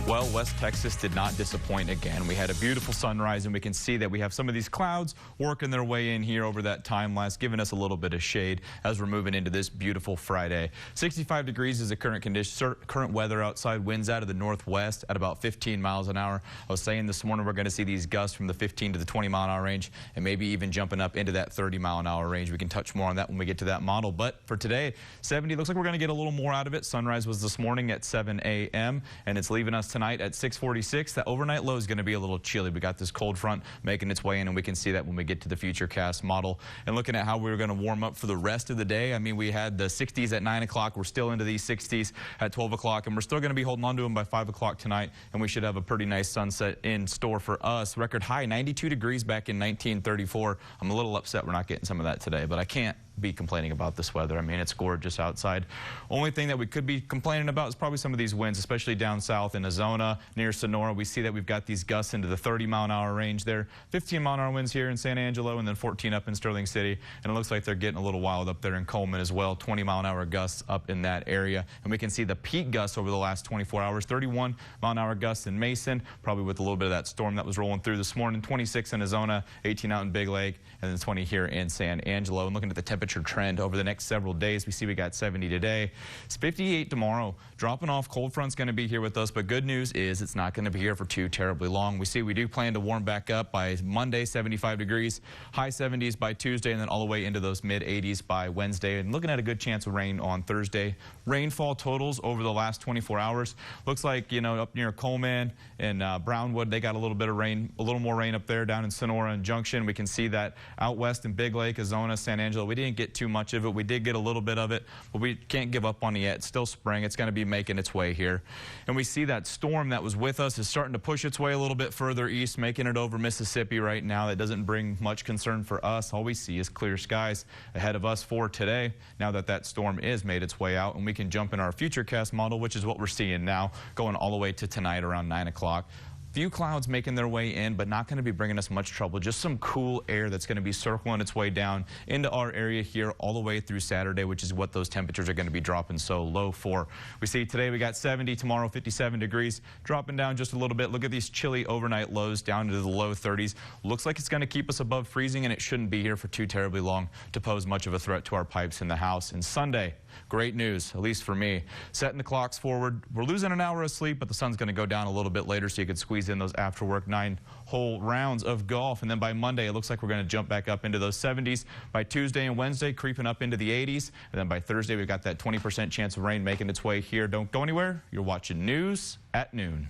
Well, West Texas did not disappoint again. We had a beautiful sunrise, and we can see that we have some of these clouds working their way in here over that time lapse, giving us a little bit of shade as we're moving into this beautiful Friday. 65 degrees is the current weather outside. Winds out of the northwest at about 15 miles an hour. I was saying this morning we're going to see these gusts from the 15 to the 20 mile an hour range, and maybe even jumping up into that 30 mile an hour range. We can touch more on that when we get to that model. But for today, 70 looks like we're going to get a little more out of it. Sunrise was this morning at 7 a.m. and it's leaving us tonight at 6:46. That overnight low is going to be a little chilly. We got this cold front making its way in, and we can see that when we get to the Futurecast model. And looking at how we're going to warm up for the rest of the day, I mean, we had the 60s at 9 o'clock. We're still into these 60s at 12 o'clock, and we're still going to be holding on to them by 5 o'clock tonight, and we should have a pretty nice sunset in store for us. Record high 92 degrees back in 1934. I'm a little upset we're not getting some of that today, but I can't be complaining about this weather. I mean, it's gorgeous outside. Only thing that we could be complaining about is probably some of these winds, especially down south in Arizona, near Sonora. We see that we've got these gusts into the 30 mile an hour range there. 15 mile an hour winds here in San Angelo, and then 14 up in Sterling City. And it looks like they're getting a little wild up there in Coleman as well. 20 mile an hour gusts up in that area. And we can see the peak gusts over the last 24 hours. 31 mile an hour gusts in Mason, probably with a little bit of that storm that was rolling through this morning. 26 in Arizona, 18 out in Big Lake, and then 20 here in San Angelo. And looking at the temperature trend over the next several days, we see we got 70 today. It's 58 tomorrow. Dropping off, cold front's going to be here with us, but good news is it's not going to be here for too terribly long. We see we do plan to warm back up by Monday, 75 degrees, high 70s by Tuesday, and then all the way into those mid 80s by Wednesday. And looking at a good chance of rain on Thursday. Rainfall totals over the last 24 hours. Looks like, you know, up near Coleman and Brownwood, they got a little bit of rain, a little more rain up there. Down in Sonora and Junction, we can see that out west in Big Lake, Arizona, San Angelo, we didn't get too much of it. We did get a little bit of it, but we can't give up on it yet. It's still spring. It's going to be making its way here. And we see that storm that was with us is starting to push its way a little bit further east, making it over Mississippi right now. That doesn't bring much concern for us. All we see is clear skies ahead of us for today, now that that storm is made its way out, and we can jump in our Futurecast model, which is what we're seeing now, going all the way to tonight around 9 o'clock. Few clouds making their way in, but not going to be bringing us much trouble. Just some cool air that's going to be circling its way down into our area here all the way through Saturday, which is what those temperatures are going to be dropping so low for. We see today we got 70, tomorrow 57 degrees, dropping down just a little bit. Look at these chilly overnight lows down into the low 30s. Looks like it's going to keep us above freezing, and it shouldn't be here for too terribly long to pose much of a threat to our pipes in the house. And Sunday, great news, at least for me. Setting the clocks forward. We're losing an hour of sleep, but the sun's going to go down a little bit later, so you could squeeze in those after work 9-hole rounds of golf. And then by Monday, it looks like we're going to jump back up into those 70s. By Tuesday and Wednesday, creeping up into the 80s. And then by Thursday, we've got that 20% chance of rain making its way here. Don't go anywhere. You're watching News at Noon.